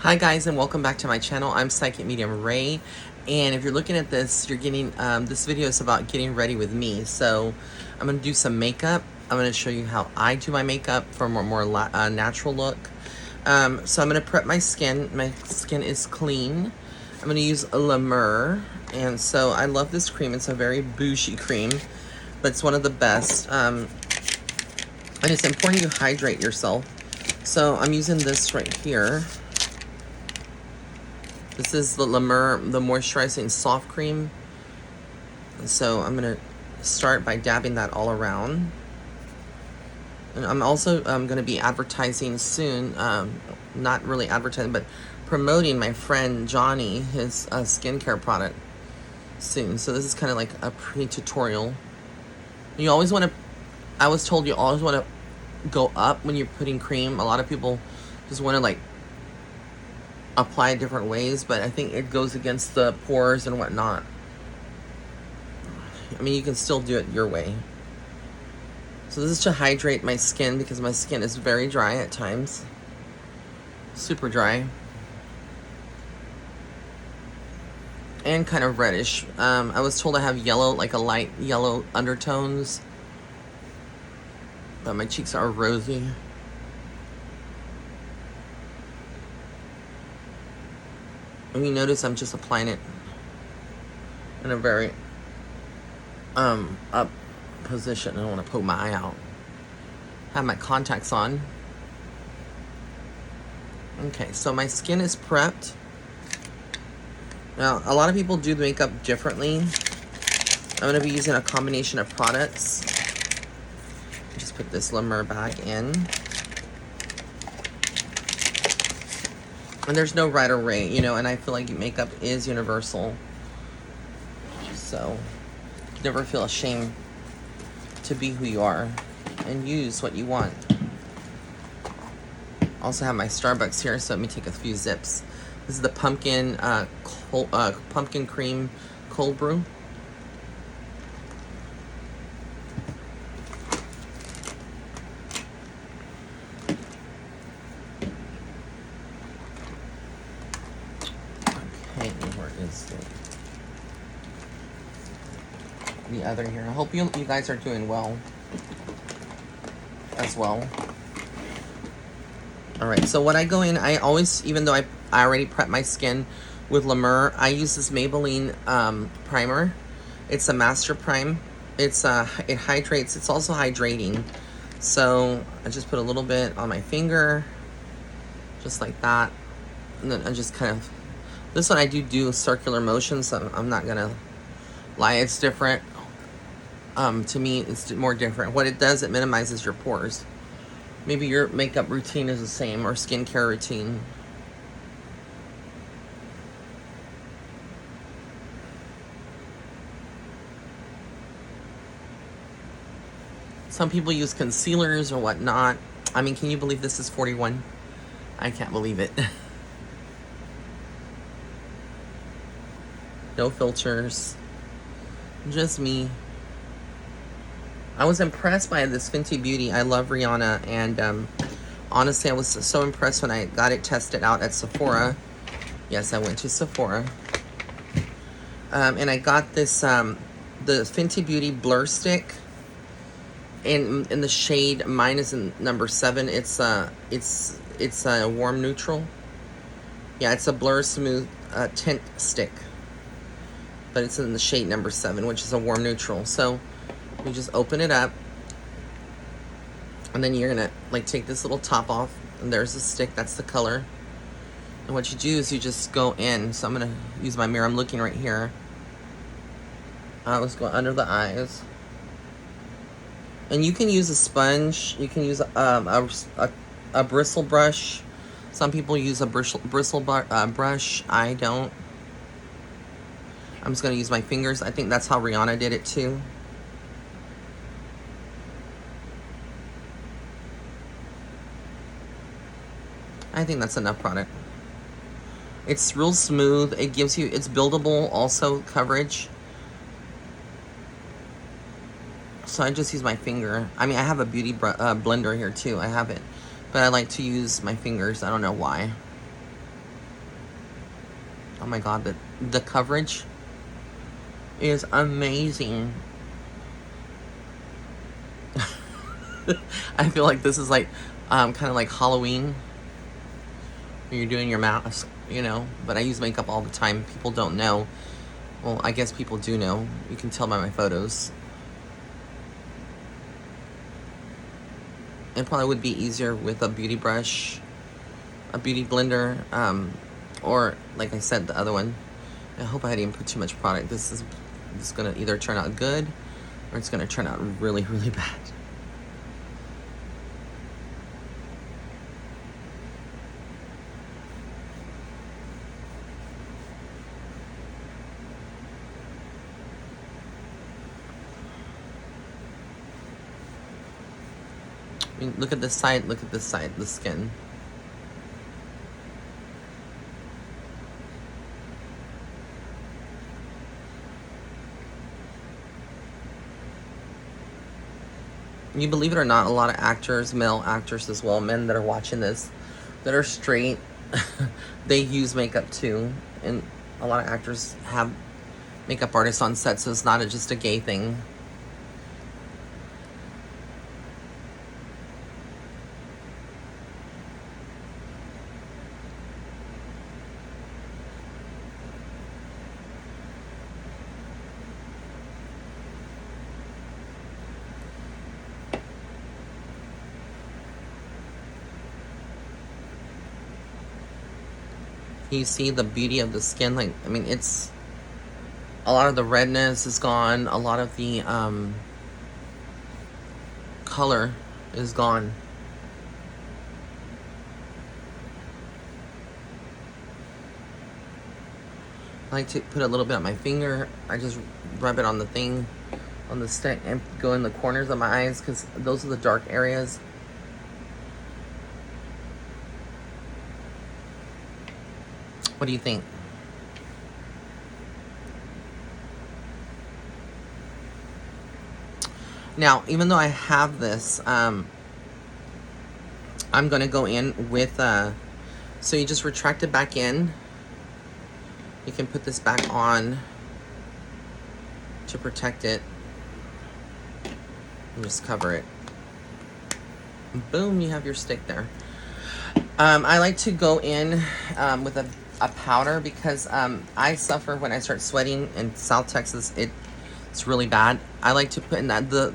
Hi guys, and welcome back to my channel. I'm Psychic Medium Ray, and if you're looking at this, you're getting this video is about getting ready with me. So I'm going to do some makeup. I'm going to show you how I do my makeup for a more natural look. So I'm going to prep my skin. My skin is clean. I'm going to use a La Mer, and so I love this cream. It's a very bougie cream, but it's one of the best. And it's important you hydrate yourself. So I'm using this right here. This is the La Mer, the Moisturizing Soft Cream. And so I'm going to start by dabbing that all around. And I'm also going to be advertising soon, not really advertising, but promoting my friend Johnny, his skincare product soon. So this is kind of like a pre-tutorial. You always want to, I was told you always want to go up when you're putting cream. A lot of people just want to like apply different ways, but I think it goes against the pores and whatnot. I mean, you can still do it your way. So this is to hydrate my skin because my skin is very dry at times. Super dry. And kind of reddish. I was told I have yellow, like a light yellow undertones. But my cheeks are rosy. And you notice I'm just applying it in a very up position. I don't want to poke my eye out. Have my contacts on. Okay, so my skin is prepped. Now, a lot of people do the makeup differently. I'm going to be using a combination of products. Just put this La Mer bag in. And there's no right or right, you know, and I feel like makeup is universal. So, never feel ashamed to be who you are and use what you want. Also have my Starbucks here, so let me take a few zips. This is the pumpkin pumpkin cream cold brew. Okay, where is the other here? I hope you guys are doing well as well. Alright, so what I go in, I always, even though I already prep my skin with La Mer, I use this Maybelline primer. It's a Master Prime. It hydrates. It's also hydrating. So I just put a little bit on my finger, just like that. And then I just kind of, this one I do circular motions, so I'm not going to lie. It's different. To me, it's more different. What it does, it minimizes your pores. Maybe your makeup routine is the same, or skincare routine. Some people use concealers or whatnot. I mean, can you believe this is 41? I can't believe it. No filters. Just me. I was impressed by this Fenty Beauty. I love Rihanna, and honestly, I was so impressed when I got it tested out at Sephora. Yes, I went to Sephora. And I got this, the Fenty Beauty Blur Stick in the shade, mine is in number 7. It's a warm neutral. Yeah, it's a Blur Smooth tint stick. But it's in the shade number 7, which is a warm neutral. So you just open it up, and then you're gonna like take this little top off, and there's the stick. That's the color. And what you do is you just go in. So I'm gonna use my mirror. I'm looking right here. I was going under the eyes, and you can use a sponge. You can use a bristle brush. Some people use a bristle brush. I don't. I'm just gonna use my fingers. I think that's how Rihanna did it too. I think that's enough product. It's real smooth. It gives you, it's buildable also coverage. So I just use my finger. I mean, I have a beauty blender here too. I have it. But I like to use my fingers. I don't know why. Oh my god, the coverage is amazing. I feel like this is like kind of like Halloween when you're doing your mask, you know. But I use makeup all the time. People don't know. Well, I guess people do know. You can tell by my photos. It probably would be easier with a beauty brush, a beauty blender, or like I said, the other one. I hope I didn't put too much product. This is gonna either turn out good or it's gonna turn out really, really bad. I mean, look at this side, look at this side, the skin. You believe it or not, a lot of actors, male actors as well, men that are watching this, that are straight, they use makeup too. And a lot of actors have makeup artists on set, so it's not just a gay thing. You see the beauty of the skin. Like, I mean, it's a lot of the redness is gone, a lot of the color is gone. I like to put a little bit on my finger. I just rub it on the thing, on the stick, and go in the corners of my eyes because those are the dark areas. What do you think? Now, even though I have this, I'm going to go in with, so you just retract it back in. You can put this back on to protect it. And just cover it. Boom, you have your stick there. I like to go in with a powder because I suffer when I start sweating in South Texas. It's really bad. I like to put in that the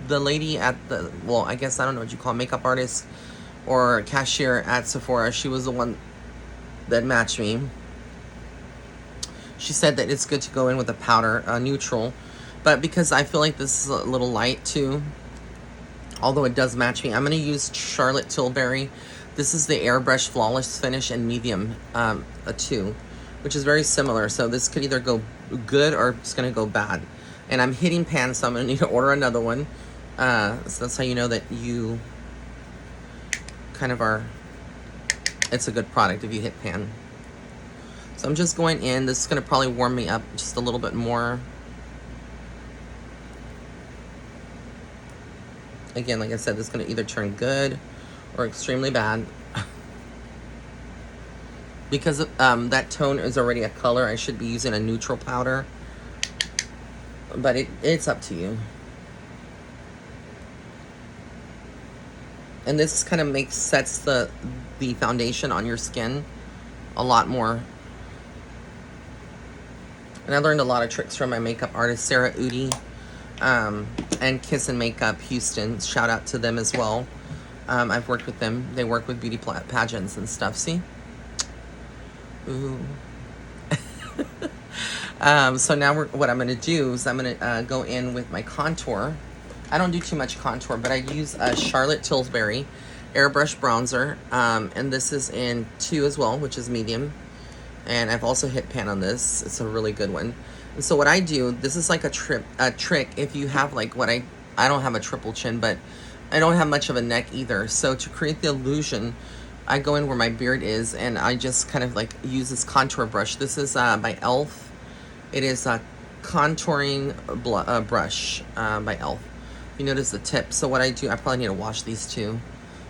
lady at the, well, I guess I don't know what you call it, makeup artist or cashier at Sephora. She was the one that matched me. She said that it's good to go in with a powder, neutral, but because I feel like this is a little light too, although it does match me, I'm going to use Charlotte Tilbury. This is the Airbrush Flawless Finish in medium, a 2, which is very similar. So this could either go good or it's going to go bad. And I'm hitting pan, so I'm going to need to order another one. So that's how you know that you kind of are, it's a good product if you hit pan. So I'm just going in. This is going to probably warm me up just a little bit more. Again, like I said, this is going to either turn good or extremely bad. Because that tone is already a color, I should be using a neutral powder. But it's up to you. And this kind of sets the foundation on your skin a lot more. And I learned a lot of tricks from my makeup artist, Sarah Udi, and Kiss and Makeup Houston. Shout out to them as well. I've worked with them. They work with beauty pageants and stuff. See? Ooh. So now what I'm going to do is I'm going to go in with my contour. I don't do too much contour, but I use a Charlotte Tilbury Airbrush Bronzer. And this is in 2 as well, which is medium. And I've also hit pan on this. It's a really good one. And so what I do, this is like a trick if you have like what I don't have a triple chin, but I don't have much of a neck either. So to create the illusion, I go in where my beard is and I just kind of like use this contour brush. This is by e.l.f. It is a contouring brush by e.l.f. You notice the tip. So what I do, I probably need to wash these too.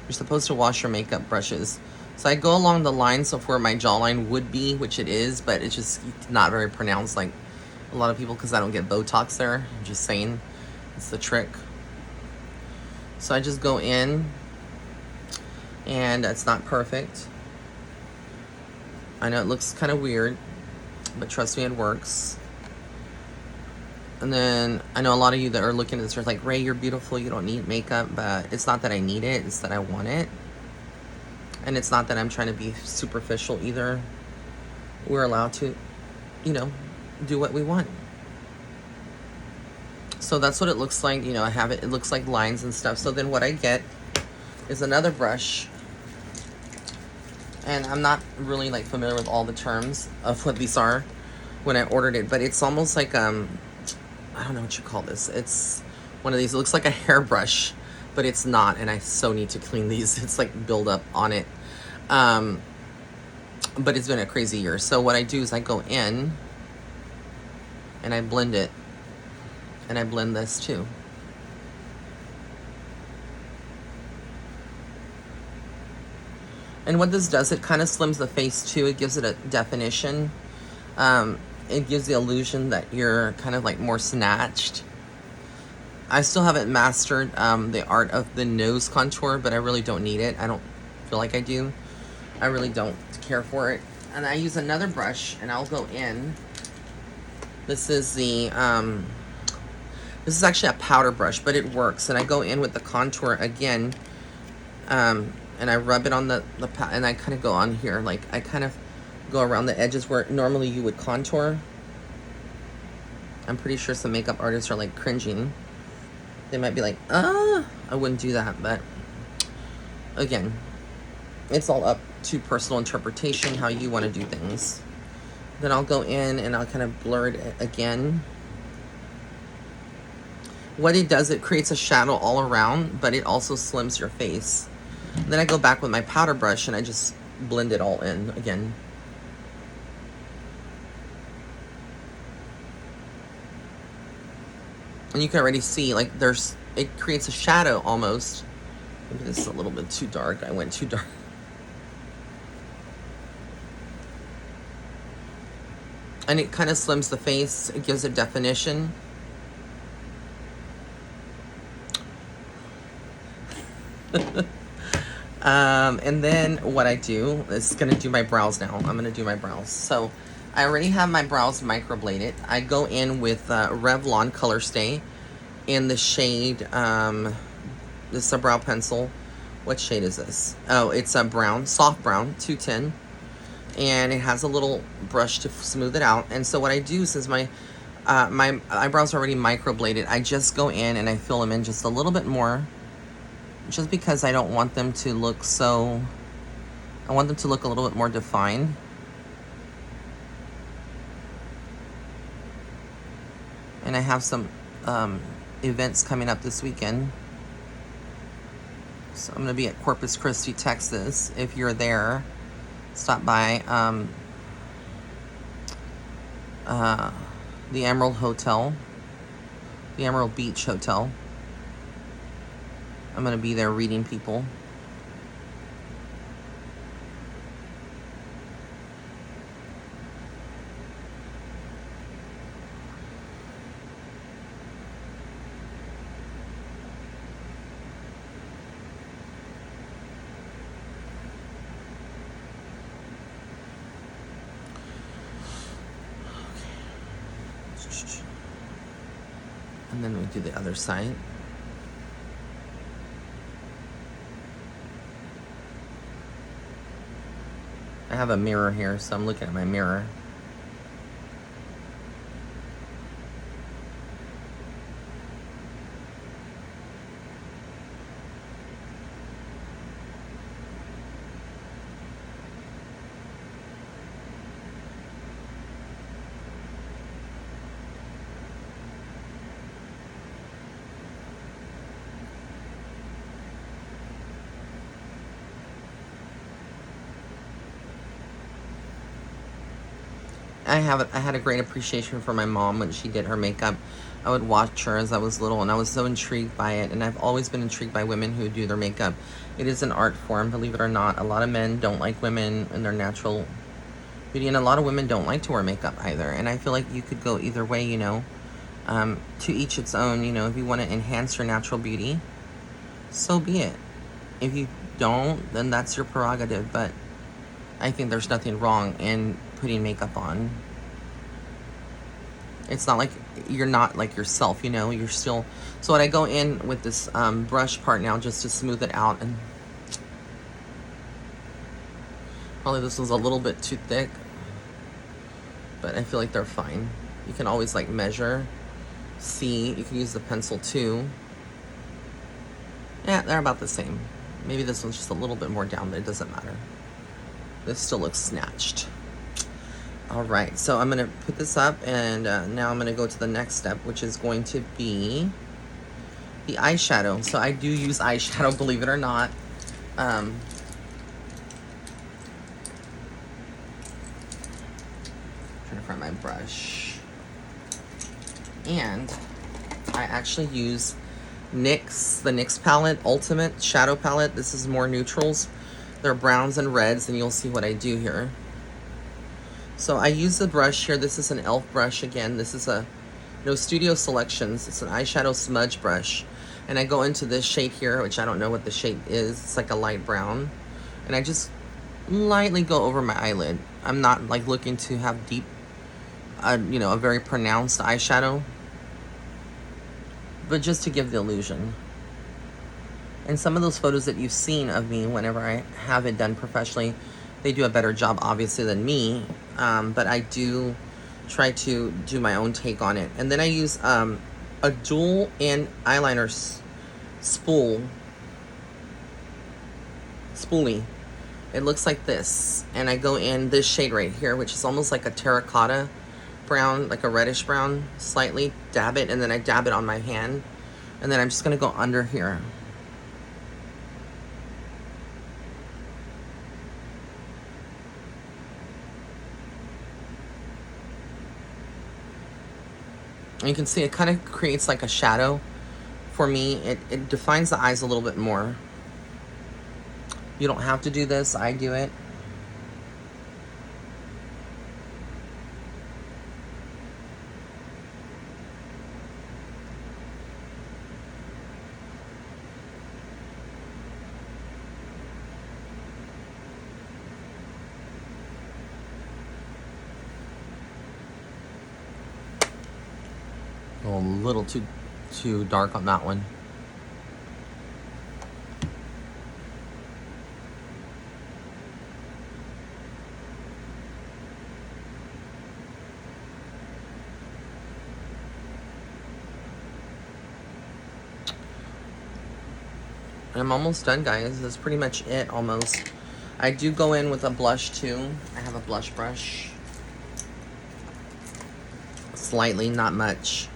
You're supposed to wash your makeup brushes. So I go along the lines of where my jawline would be, which it is, but it's just not very pronounced like a lot of people because I don't get Botox there. I'm just saying, it's the trick. So I just go in, and it's not perfect. I know it looks kind of weird, but trust me, it works. And then I know a lot of you that are looking at this are like, Ray, you're beautiful, you don't need makeup, but it's not that I need it, it's that I want it. And it's not that I'm trying to be superficial either. We're allowed to, you know, do what we want. So that's what it looks like. You know, I have it, it looks like lines and stuff. So then what I get is another brush. And I'm not really like familiar with all the terms of what these are when I ordered it, but it's almost like, I don't know what you call this. It's one of these, it looks like a hairbrush, but it's not, and I so need to clean these. It's like build up on it. But it's been a crazy year. So what I do is I go in and I blend it, and I blend this too. And what this does, it kind of slims the face too. It gives it a definition. It gives the illusion that you're kind of like more snatched. I still haven't mastered the art of the nose contour, but I really don't need it. I don't feel like I do. I really don't care for it. And I use another brush, and I'll go in. This is the, this is actually a powder brush, but it works. And I go in with the contour again, and I rub it on the and I kind of go on here. Like, I kind of go around the edges where normally you would contour. I'm pretty sure some makeup artists are like cringing. They might be like, I wouldn't do that. But again, it's all up to personal interpretation, how you want to do things. Then I'll go in and I'll kind of blur it again. What it does, it creates a shadow all around, but it also slims your face. Then I go back with my powder brush and I just blend it all in again. And you can already see, like, it creates a shadow almost. Maybe this is a little bit too dark. I went too dark. And it kind of slims the face. It gives it definition. And then what I do is going to do my brows now. I'm going to do my brows. So I already have my brows microbladed. I go in with Revlon Color Stay in the shade, this is a brow pencil. What shade is this? Oh, it's a brown, soft brown, 210. And it has a little brush to smooth it out. And so what I do, since my eyebrows are already microbladed, I just go in and I fill them in just a little bit more. Just because I don't want them to look so, I want them to look a little bit more defined. And I have some events coming up this weekend. So I'm going to be at Corpus Christi, Texas. If you're there, stop by the Emerald Hotel, the Emerald Beach Hotel. I'm going to be there reading people. And then we do the other side. I have a mirror here, so I'm looking at my mirror. I had a great appreciation for my mom when she did her makeup. I would watch her as I was little, and I was so intrigued by it. And I've always been intrigued by women who do their makeup. It is an art form, believe it or not. A lot of men don't like women in their natural beauty, and a lot of women don't like to wear makeup either. And I feel like you could go either way, you know. To each its own, you know. If you want to enhance your natural beauty, so be it. If you don't, then that's your prerogative. But I think there's nothing wrong in putting makeup on. It's not like you're not like yourself, you know. You're still. So when I go in with this brush part now, just to smooth it out, and probably this one's a little bit too thick, but I feel like they're fine. You can always like measure, see. You can use the pencil too. Yeah, they're about the same. Maybe this one's just a little bit more down, but it doesn't matter. This still looks snatched. All right, so I'm gonna put this up, and now I'm gonna go to the next step, which is going to be the eyeshadow. So I do use eyeshadow, believe it or not. Trying to find my brush. And I actually use the NYX palette, Ultimate Shadow Palette. This is more neutrals. They're browns and reds, and you'll see what I do here. So I use the brush here. This is an e.l.f. brush again. This is a No Studio Selections. It's an eyeshadow smudge brush. And I go into this shade here, which I don't know what the shade is. It's like a light brown. And I just lightly go over my eyelid. I'm not like looking to have deep, you know, a very pronounced eyeshadow. But just to give the illusion. And some of those photos that you've seen of me whenever I have it done professionally, they do a better job, obviously, than me. But I do try to do my own take on it. And then I use a dual and eyeliner spoolie. It looks like this. And I go in this shade right here, which is almost like a terracotta brown, like a reddish brown, slightly. Dab it, and then I dab it on my hand. And then I'm just going to go under here. And you can see it kind of creates like a shadow for me. It defines the eyes a little bit more. You don't have to do this. I do it. A little too dark on that one. I'm almost done, guys. That's pretty much it, almost. I do go in with a blush too. I have a blush brush. Slightly, not much.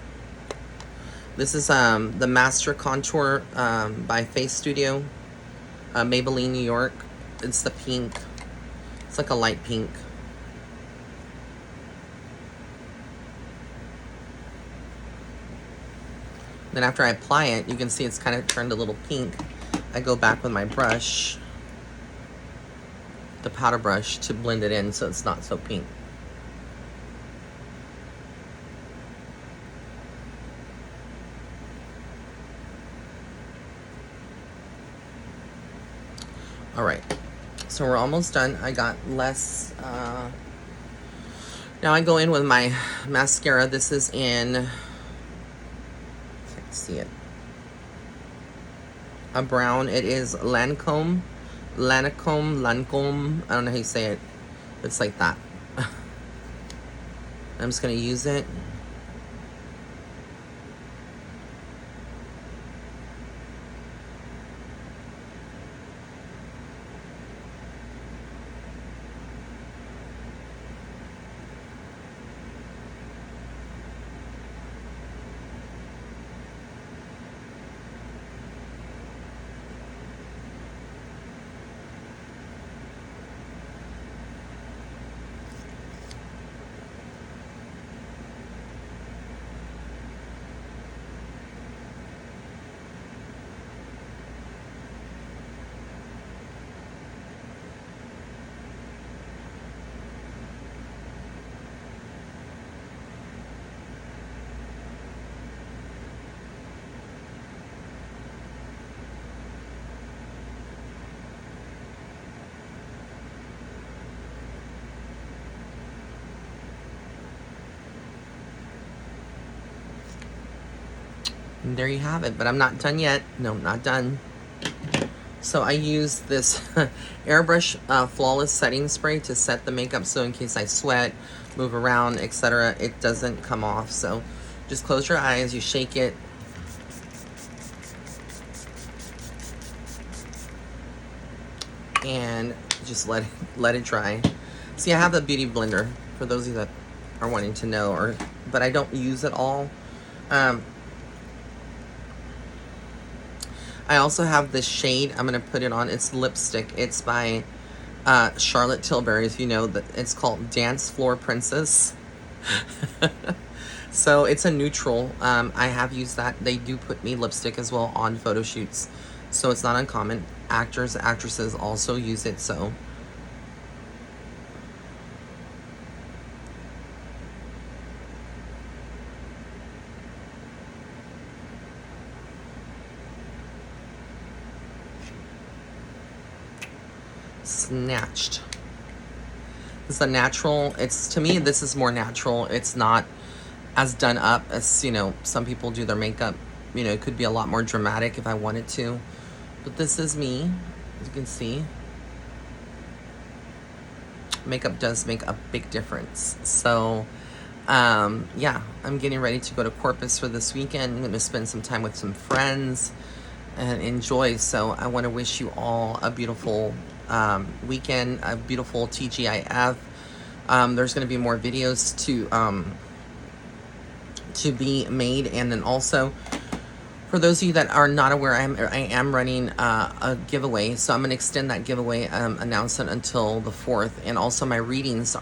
This is the Master Contour by Face Studio, Maybelline, New York. It's the pink. It's like a light pink. Then after I apply it, you can see it's kind of turned a little pink. I go back with my brush, the powder brush, to blend it in so it's not so pink. All right, so we're almost done. I got less. Now I go in with my mascara. This is in, can't see it, a brown. It is Lancome. I don't know how you say it. It's like that. I'm just gonna use it. And there you have it. But I'm not done yet. No, not done. So I use this airbrush flawless setting spray to set the makeup, so in case I sweat, move around, etc., it doesn't come off. So just close your eyes, you shake it, and just let it dry. See, I have the beauty blender for those of you that are wanting to know, but I don't use it all. I also have this shade. I'm gonna put it on. It's lipstick. It's by Charlotte Tilbury. If you know that, it's called Dance Floor Princess. So it's a neutral. I have used that. They do put me lipstick as well on photo shoots, so it's not uncommon. Actors, actresses also use it. So snatched. It's a natural. It's, to me, this is more natural. It's not as done up as, you know, some people do their makeup. You know, it could be a lot more dramatic if I wanted to, but this is me. As you can see, makeup does make a big difference. So yeah, I'm getting ready to go to Corpus for this weekend. I'm going to spend some time with some friends and enjoy. So I want to wish you all a beautiful weekend, a beautiful TGIF. There's going to be more videos to be made, and then also, for those of you that are not aware, I am running a giveaway, so I'm going to extend that giveaway announcement until the 4th. And also my readings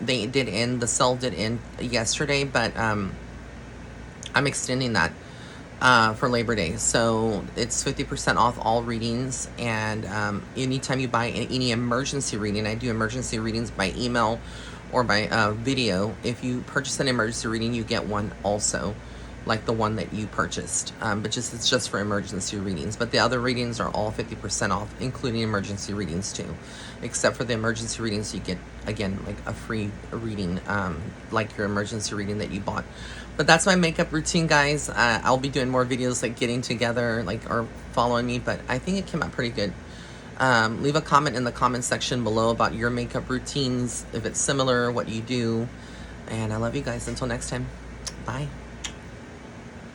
they did end, the sale did end yesterday, but I'm extending that for Labor Day. So it's 50% off all readings, and anytime you buy any emergency reading, I do emergency readings by email or by video. If you purchase an emergency reading, you get one also, like the one that you purchased, but it's just for emergency readings. But the other readings are all 50% off, including emergency readings too, except for the emergency readings you get, again, like a free reading, like your emergency reading that you bought. But that's my makeup routine, guys. I'll be doing more videos like getting together, like, or following me, but I think it came out pretty good. Leave a comment in the comment section below about your makeup routines, if it's similar, what you do. And I love you guys. Until next time, bye.